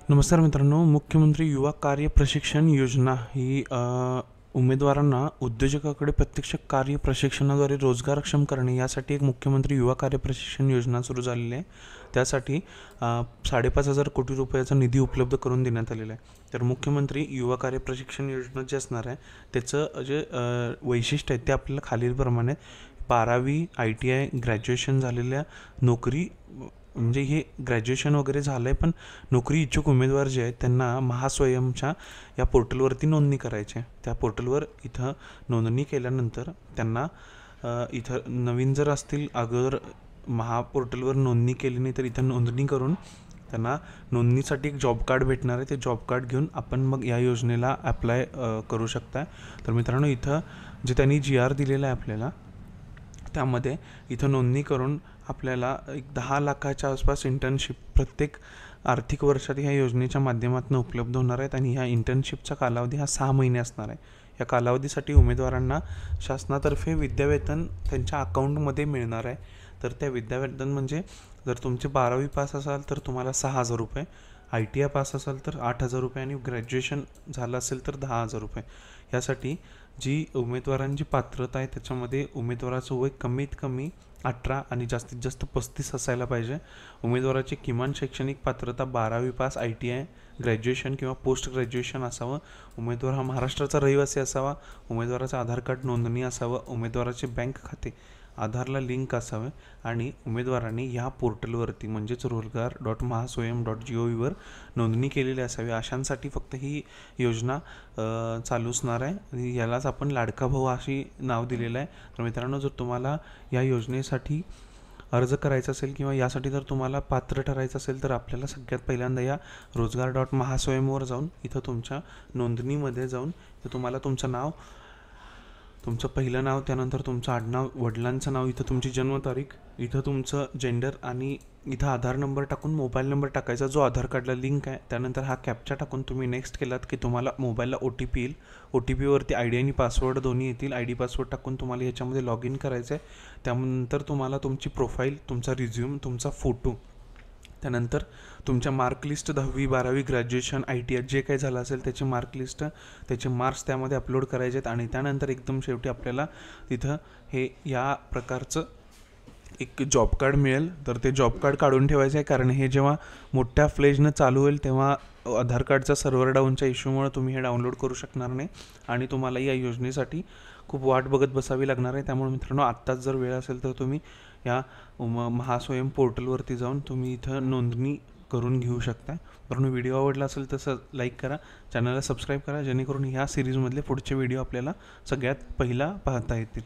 नमस्कार मित्रांनो, मुख्यमंत्री युवा कार्य प्रशिक्षण योजना ही उमेदवारांना उद्योजकाकडे प्रत्यक्ष कार्य प्रशिक्षणाद्वारे रोजगारक्षम करणे यासाठी एक मुख्यमंत्री युवा कार्य प्रशिक्षण योजना सुरू झालेली आहे। त्यासाठी 5,500 कोटी रुपयाचा निधी उपलब्ध करून देण्यात आलेला आहे। तर मुख्यमंत्री युवा कार्य प्रशिक्षण योजना जे असणार आहे त्याचं जे वैशिष्ट्य आहे ते आपल्याला खालीलप्रमाणे 12वी ITI ग्रॅज्युएशन झालेल्या नोकरी म्हणजे हे ग्रॅज्युएशन वगैरे झालं आहे पण नोकरी इच्छुक उमेदवार जे आहेत त्यांना महास्वयंच्या या पोर्टलवरती नोंदणी करायची आहे। त्या पोर्टलवर इथं नोंदणी केल्यानंतर त्यांना इथं नवीन जर असतील अगोदर महापोर्टलवर नोंदणी केली नाही तर इथं नोंदणी करून त्यांना नोंदणीसाठी एक जॉब कार्ड भेटणार आहे। ते जॉब कार्ड घेऊन आपण मग या योजनेला अप्लाय करू शकता। तर मित्रांनो, इथं जे त्यांनी GR दिलेला आहे आपल्याला त्यामध्ये इथं नोंदणी करून आपल्याला एक 10 लाखाच्या आसपास इंटर्नशिप प्रत्येक आर्थिक वर्षात ह्या योजनेच्या माध्यमातून उपलब्ध होणार आहेत आणि ह्या इंटर्नशिपचा कालावधी हा 6 महिने असणार आहे। या कालावधीसाठी उमेदवारांना शासनातर्फे विद्यावेतन त्यांच्या अकाउंटमध्ये मिळणार आहे। तर त्या विद्यावेतन म्हणजे जर तुमचे 12वी पास असाल तर तुम्हाला 6,000 रुपये, ITI पास असाल तर 8,000 रुपये आणि ग्रॅज्युएशन झालं असेल तर 10,000 रुपये। यासाठी जी उमेदवारांची पात्रता आहे त्याच्यामध्ये उमेदवाराचं वय कमीत कमी 18 आणि जास्तीत जास्त 35 असायला पाहिजे। उमेदवाराची किमान शैक्षणिक पात्रता 12वी पास, ITI, ग्रॅज्युएशन किंवा पोस्ट ग्रॅज्युएशन असावं। उमेदवार हा महाराष्ट्राचा रहिवासी असावा। उमेदवाराचं आधार कार्ड नोंदणी असावं। उमेदवाराचे बँक खाते आधारला लिंक असावे आणि उमेदवारांनी ह्या पोर्टलवरती म्हणजेच रोजगार.mahaswayam.gov वर नोंदणी केलेली असावी। अशांसाठी फक्त ही योजना चालू असणार आहे आणि यालाच आपण लाडका भाऊ अशी नाव दिलेलं आहे। तर मित्रांनो, जर तुम्हाला या योजनेसाठी अर्ज करायचा असेल किंवा यासाठी जर तुम्हाला पात्र ठरायचं असेल तर आपल्याला सगळ्यात पहिल्यांदा या रोजगार.mahaswayam.वर जाऊन इथं तुमच्या नोंदणीमध्ये जाऊन इथं तुम्हाला तुमचं नाव, तुमचं पहिलं नाव, त्यानंतर तुमचं आडनाव, वडिलांचं नाव, इथं तुमची जन्मतारीख, इथं तुमचं जेंडर आणि इथं आधार नंबर टाकून मोबाईल नंबर टाकायचा जो आधार कार्डला लिंक आहे। त्यानंतर हा कॅप्चा टाकून तुम्ही नेक्स्ट केलात की तुम्हाला मोबाईलला OTP येईल। OTPवरती ID आणि पासवर्ड दोन्ही येतील। ID पासवर्ड टाकून तुम्हाला ह्याच्यामध्ये लॉग इन करायचं आहे। त्यानंतर तुम्हाला तुमची प्रोफाईल, तुमचा रिझ्यूम, तुमचा फोटो, त्यानंतर तुमच्या मार्कलिस्ट 10वी 12वी ग्रॅज्युएशन ITI जे काही झालं असेल त्याची मार्कलिस्ट, त्याचे मार्क्स त्यामध्ये अपलोड करायचे आहेत आणि त्यानंतर एकदम शेवटी आपल्याला तिथं हे या प्रकारचं एक जॉब कार्ड मिळेल। तर ते जॉब कार्ड काढून ठेवायचं आहे कारण हे जेव्हा मोठ्या फ्लेजनं चालू होईल तेव्हा आधार कार्डचा सर्व्हर डाऊनच्या इश्यूमुळे तुम्ही हे डाउनलोड करू शकणार नाही आणि तुम्हाला या योजनेसाठी खूप वाट बघत बसावी लागणार आहे। त्यामुळे मित्रांनो, आत्ताच जर वेळ असेल तर तुम्ही या महास्वयं पोर्टलवरती जाऊन तुम्ही इथं नोंदणी करून घेऊ शकता। कारण व्हिडिओ आवडला असेल तर लाईक करा, चॅनलला सबस्क्राईब करा जेणेकरून ह्या सिरीजमधले पुढचे व्हिडिओ आपल्याला सगळ्यात पहिला पाहता येतील।